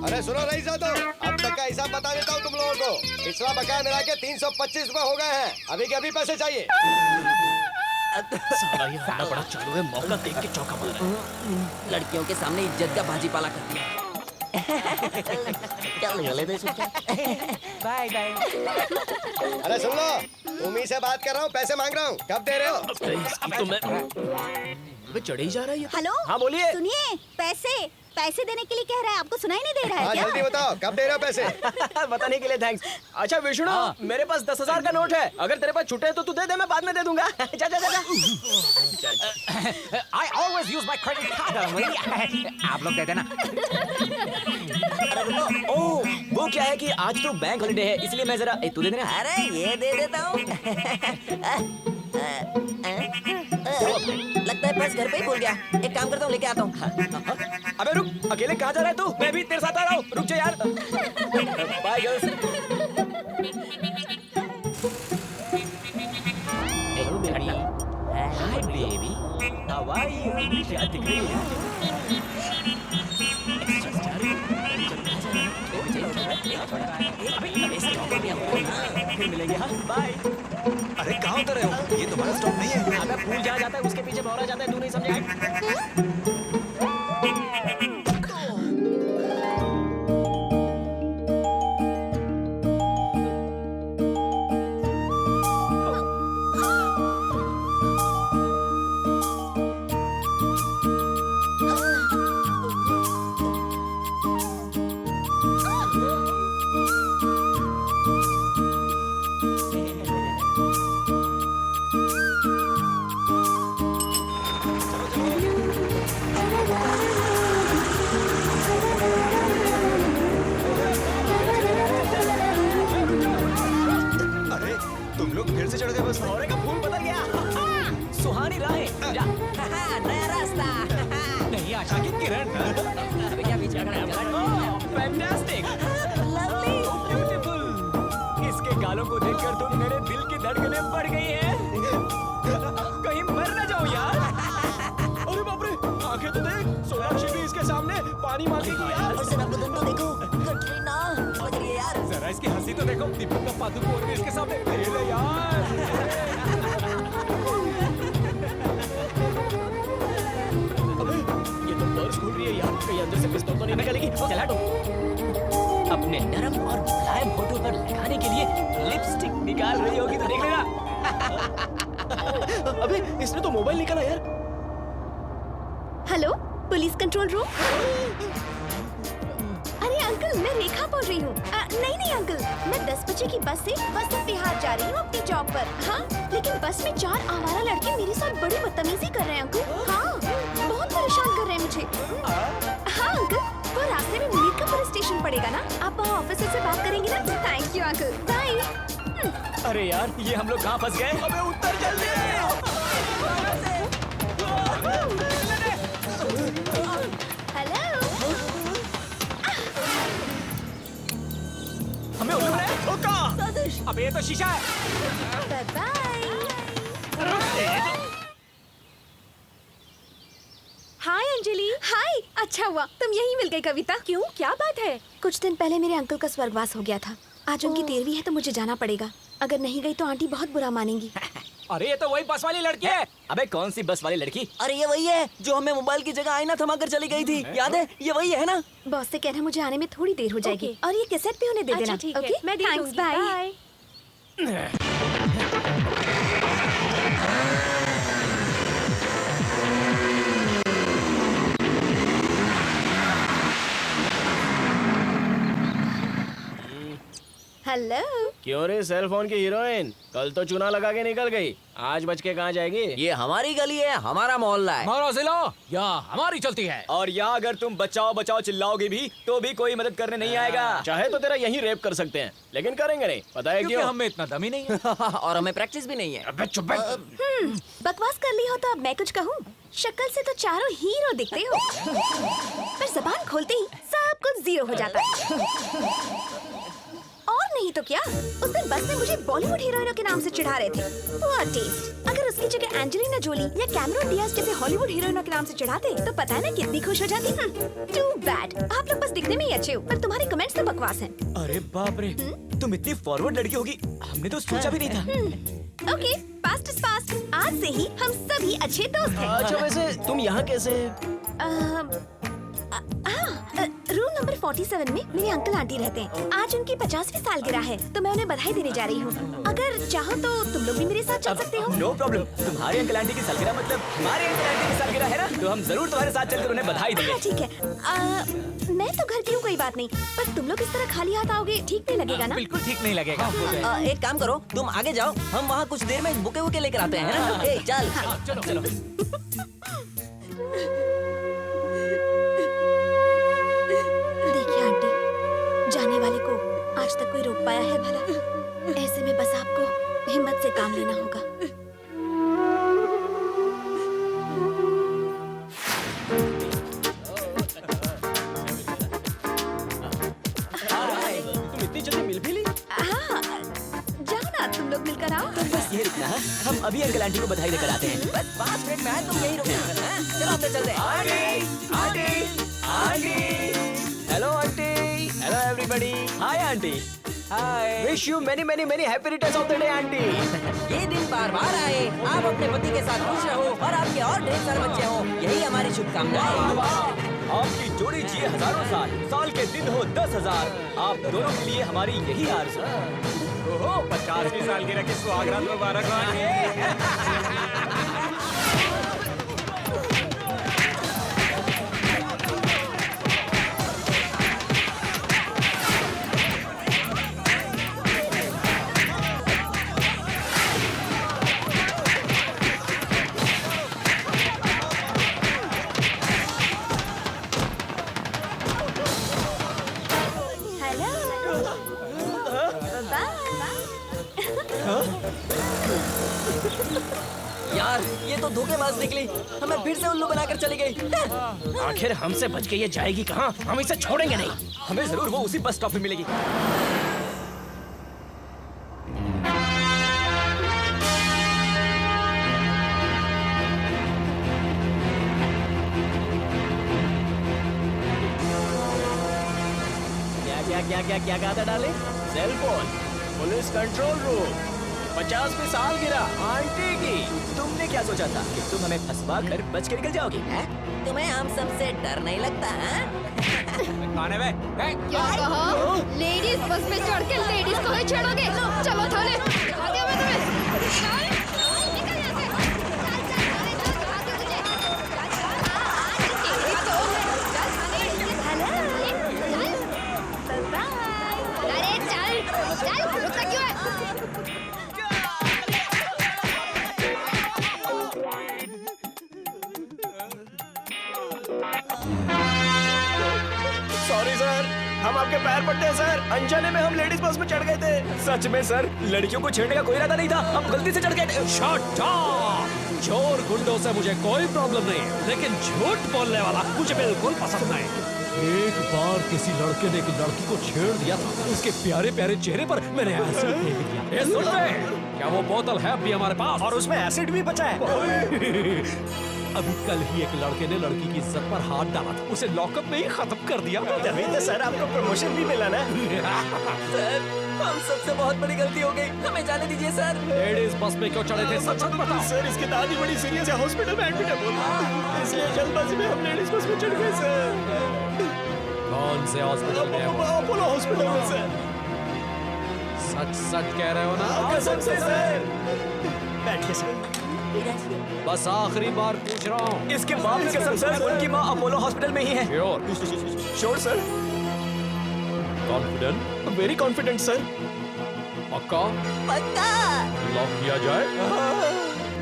अरे सुनो रईस साहब, अब तक का हिसाब बता देता हूँ तुम लोगों को। पिछला बकाया मिला के 325 रुपए हो गए हैं। अभी के अभी पैसे चाहिए। साला ये हल्ला बड़ा चालू है, मौका देख के चौका मार रहा है। लड़कियों के सामने इज्जत का भाजीपाला कर दिया। Bye bye. अरे सुन लो, तुम ही से बात कर रहा हूँ, पैसे मांग रहा हूँ, कब दे रहे हो? इसकी तो मैं चढ़े ही जा रहा है ये। हेलो, हाँ बोलिए। सुनिए, पैसे देने के लिए कह रहा है, आपको सुनाई नहीं दे रहा है हाँ क्या? जल्दी बताओ, कब दे रहे हो पैसे? बताने के लिए थैंक्स। अच्छा विष्णु, मेरे पास 10,000 का नोट है, अगर तेरे पास छुट्टे तो तू दे दे, मैं बाद में दे दूंगा। जा जा जा जा। I always use my credit card. आप लोग दे देना। ओह, वो क्या है कि आज तो बैंक हॉलिडे है, इसलिए मैं जरा तू दे देना। अरे ये दे देता हूँ। लगता है पर्स घर पे ही भूल गया। एक काम करता हूँ, लेके आता हूँ। अबे रुक, अकेले कहाँ जा रहा है तू? मैं भी तेरे साथ आ रहा हूँ, रुक जा यार। Bye girls. Hello baby. Hi baby. How are you? क्या दिख रही है? फिर मिलेंगे। हाँ बाय। अरे कहाँ उतर रहे हो? ये तुम्हारा स्टॉप नहीं है। अबे फूल जहाँ जाता है उसके पीछे भौरा जाता है, तू नहीं समझा? अरे तुम लोग फिर से चढ़ गए बस में। भौरे का फूल बदल गया। सुहानी राहें। जा। नया रास्ता। नहीं आशा की किरण। अबे क्या पीछे फैंटास्टिक। लवली। ब्यूटीफुल। इसके गालों को देखकर तो मेरे दिल की धड़कनें बढ़ गई हैं। कहीं मर न जाऊं यार। अरे बाप रे, आंखें तो देख, सोनाक्षी भी इसके सामने पानी मांगेगी यार। और सिर्फ तो तुम तो देखो, कटरीना समझ रही है यार। जरा इसकी हंसी तो देखो, दीपक का पादुकोण भी इसके सामने। अरे यार। अबे, ये तो पर्स खुल रही है यार, कहीं अंदर से पिस्तौल तो नहीं निकलेगी। चल हटो। अपने नरम और मुलायम होठों पर लगाने के लिए लिपस्टिक निकाल रही होगी तो देख लेना। अबे इसने तो मोबाइल निकाला यार। Hello, police control room. अरे अंकल, मैं रेखा बोल रही हूँ। नहीं अंकल, मैं 10 बजे की बस से बिहार जा रही हूँ अपनी जॉब पर। हाँ, लेकिन बस में 4 आवारा लड़के मेरे साथ बड़ी बदतमीजी कर रहे हैं अंकल। हाँ, बहुत परेशान कर रहे हैं मुझे। हाँ अंकल, वो रास्ते में मीरकापुर स्टेशन पड़ेगा ना, आप वहाँ ऑफिसर से बात करेंगे ना? Thank you uncle, bye. अरे यार, ये हम लोग कहाँ फंस गए? अबे उत्तर जल्दी। हेलो, हमें उल्लू है? धोखा! अबे ये तो शीशा है। Bye bye. Hi Anjali. Hi, अच्छा हुआ तुम यहीं मिल गई। कविता, क्यों, क्या बात है? कुछ दिन पहले मेरे अंकल का स्वर्गवास हो गया था। आज उनकी 13वीं है तो मुझे जाना पड़ेगा। अगर नहीं गई तो आंटी बहुत बुरा मानेंगी। अरे ये तो वही बस वाली लड़की है। अबे कौन सी बस वाली लड़की? अरे ये वही है जो हमें मोबाइल की जगह आईना थमा कर चली गई थी, याद है? ये वही है ना? बॉस से कहना मुझे आने में थोड़ी देर हो जाएगी। और ये कैसेट भी उन्हें दे देना। ठीक है, ओके, मैं दे थैंक्स, दूंगी, बाय। बाय। हेलो। क्यों रे सेल फोन की हीरोइन, कल तो चूना लगा के निकल गई, आज बच के कहाँ जाएगी? ये हमारी गली है, हमारा मोहल्ला है। हमारा जिला या हमारी चलती है। और यहाँ अगर तुम बचाओ बचाओ चिल्लाओगे भी तो भी कोई मदद करने नहीं आएगा। चाहे तो तेरा यहीं रेप कर सकते हैं, लेकिन करेंगे नहीं। पता है क्योंकि क्यों? हमें इतना दम ही नहीं है। और हमें प्रैक्टिस भी नहीं है। अबे चुप बैठ। बकवास कर ली हो तो अब मैं कुछ कहूँ? शक्ल से तो चारों हीरो दिखते हो, पर जबान खोलते ही सब कुछ जीरो हो जाता है। और नहीं नहीं तो क्या, उस दिन बस में मुझे बॉलीवुड हीरोइनों के नाम से चिढ़ा रहे थे। Poor taste. अगर उसकी जगह एंजेलिना जोली या कैमरन डियाज जैसे हॉलीवुड हीरोइनों के नाम से चिढ़ाते तो पता है ना कितनी खुश हो जाती। टू बैड, आप लोग बस दिखने में ही अच्छे हो, पर तुम्हारे कमेंट्स तो बकवास हैं। अरे बाप रे, तुम इतनी फॉरवर्ड लड़की होगी हमने तो सोचा भी नहीं था। Okay, past is past. आज से ही हम सभी अच्छे दोस्त हैं। अच्छा वैसे तुम यहाँ कैसे? रूम नंबर 47 में मेरे अंकल आंटी रहते हैं। आज उनकी 50वीं सालगिरह है, तो मैं उन्हें बधाई देने जा रही हूँ। अगर चाहो तो तुम लोग भी मेरे साथ चल सकते हो। No problem. तुम्हारे अंकल आंटी की सालगिरह मतलब हमारे अंकल आंटी की सालगिरह है ना, तो हम जरूर तुम्हारे साथ चलकर उन्हें बधाई देंगे। हाँ ठीक है। मैं तो घर की हूँ, कोई बात नहीं, पर तुम लोग इस तरह खाली हाथ आओगे ठीक नहीं लगेगा ना? बिल्कुल ठीक नहीं लगेगा। एक काम करो, तुम आगे जाओ, हम वहाँ कुछ देर में बुके वुके लेकर आते हैं, है ना? ए, चल। चलो चलो। देखिए आंटी, जाने वाले को आज तक कोई रोक पाया है भला? ऐसे में बस आपको हिम्मत से काम लेना होगा। तुम इतनी जल्दी मिल भी ली? हाँ, जाओ ना तुम लोग मिलकर आओ। तुम बस यही रुकना है, हम अभी अंकल आंटी को बधाई देकर आते हैं। बस 5 मिनट में आए, तुम यही रुकना है। चलो हम चलते हैं। Hello aunty. Hello everybody. Hi aunty. Hi. Wish you many many many happy returns of the day aunty. ये दिन बार बार आए, आप अपने पति के साथ खुश रहो और आपके और ढेर सारे बच्चे हों, यही हमारी शुभकामनाएं। आपकी जोड़ी जिए हजारों साल, साल के दिन हो 10,000। आप दोनों के लिए हमारी यही आरज़ू। ओहो, 50वीं सालगिरह की सुहागरात मुबारक हो आंटी। हेलो। यार, ये तो धोखेबाज निकली, हमें फिर से उल्लू बनाकर चली गई। आखिर हमसे बच के ये जाएगी कहाँ? हम इसे छोड़ेंगे नहीं। हमें जरूर वो उसी बस स्टॉप पे मिलेगी। क्या कहा था डाले? Cell phone, police control room, 50वीं सालगिरह आंटी की। तुमने क्या सोचा था कि तुम हमें फंसवा कर बच के निकल जाओगे? हैं? तुम्हें हम सबसे डर नहीं लगता है? कौन है बे? क्या कहा? लेडीज बस में चढ़ के लेडीज को ही छेड़ोगे? चलो थाने। दिखा दिया मैं तुम्हें। निकल यहाँ से। चल, दिखा दिया तुझे। तेरी तो। चल थाने। चल। बाय। अरे चल रुकता क्यों है? सॉरी सर, हम आपके पैर पड़ते हैं सर। अनजाने में हम लेडीज बस में चढ़ गए थे। सच में सर, लड़कियों को छेड़ने का कोई इरादा नहीं था, हम गलती से चढ़ गए थे। Shut up! चोर गुंडों से मुझे कोई प्रॉब्लम नहीं, लेकिन झूठ बोलने वाला मुझे बिल्कुल पसंद नहीं। एक बार किसी लड़के ने एक लड़की को छेड़ दिया था, उसके प्यारे प्यारे चेहरे पर मैंने एसिड फेंक दिया। ये सुन ले, क्या वो बोतल है अभी हमारे पास? और उसमें एसिड भी बचा है। अभी कल ही एक लड़के ने लड़की की इज्जत पर हाथ डाला था, उसे लॉकअप में ही खत्म कर दिया। तभी तो सर आपको प्रमोशन भी मिला ना। सर, हम सबसे बहुत बड़ी गलती हो गई, हमें जाने दीजिए सर। लेडीज बस में क्यों चढ़े थे? सच सच बताओ। सर, इसकी दादी बड़ी सीरियस है, हॉस्पिटल में एडमिट है, इसलिए जल्दबाजी में हम लेडीज बस में चढ़ गए सर। कौन से हॉस्पिटल में? अपोलो हॉस्पिटल में सर। सच सच कह रहे हो ना? कसम से सर। बैठिए सर। बस आखिरी बार पूछ रहा हूँ। इसके बाप की कसम सर, उनकी माँ अपोलो हॉस्पिटल में ही है। Sure sir. Confident? Very confident sir. पक्का? पक्का। लॉक किया जाए?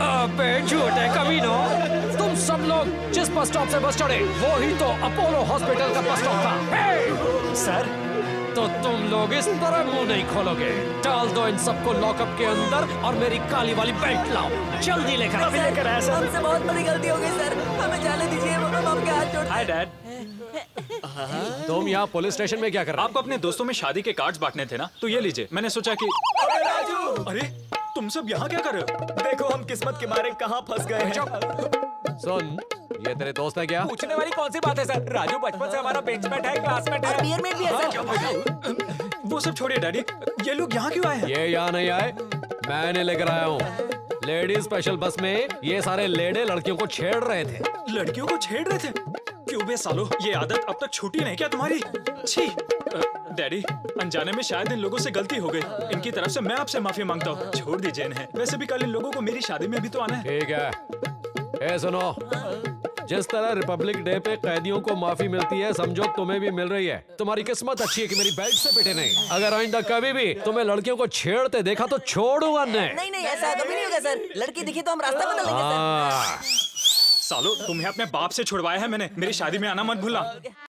अबे झूठे कमीनो, तुम सब लोग जिस बस स्टॉप से बस चढ़े वो ही तो अपोलो हॉस्पिटल का बस स्टॉप था। सर, तो तुम लोग इस तरह मुंह नहीं खोलोगे। डाल दो इन सबको लॉकअप के अंदर और मेरी काली वाली बेल्ट लाओ, जल्दी लेकर आओ। लेकर आया सर। हमसे बहुत बड़ी गलती हो गई सर, हमें जाने दीजिए, हम आपके हाथ जोड़ते हैं। Hi dad. तुम यहाँ पुलिस स्टेशन में क्या कर रहे आपको अपने दोस्तों में शादी के कार्ड्स बांटने थे ना, तो ये लीजिए। मैंने सोचा कि अरे तुम सब यहाँ क्या कर रहे हो? देखो हम किस्मत के मारे कहाँ फंस गए हैं। हो? सुन, ये तेरे दोस्त है क्या? पूछने वाली कौन सी बात है सर? राजू बचपन से हमारा बेंचमेट है, क्लासमेट है। बियर में भी है सर। वो सब छोड़िए डैडी, ये लोग यहाँ क्यों आए हैं? ये यहाँ नहीं आए, मैंने लेकर आया हूँ। लेडीज स्पेशल बस में ये सारे लेडे लड़कियों को छेड़ रहे थे। लड़कियों को छेड़ रहे थे? क्यों बे सालो, ये आदत अब तक छूटी नहीं क्या तुम्हारी? छी। डैडी, अनजाने में शायद इन लोगों से गलती हो गई। इनकी तरफ से मैं आपसे माफी मांगता हूँ। छोड़ दीजिए इन्हें। वैसे भी कल इन लोगों को मेरी शादी में भी तो आना है। ठीक है। ए सुनो, जिस तरह रिपब्लिक डे पे कैदियों को माफी मिलती है, समझो तुम्हें भी मिल रही है। तुम्हारी किस्मत अच्छी है कि मेरी बेल्ट से पिटे नहीं। अगर आइंदा कभी भी तुम्हें लड़कियों को छेड़ते देखा तो छोड़ूंगा नहीं। नहीं ऐसा कभी नहीं होगा सर। लड़की दिखी तो हम रास्ता बदल लेंगे सर। हाँ। सालो, तुम्हें अपने बाप से छुड़वाया है मैंने। मेरी शादी में आना मत भूलना।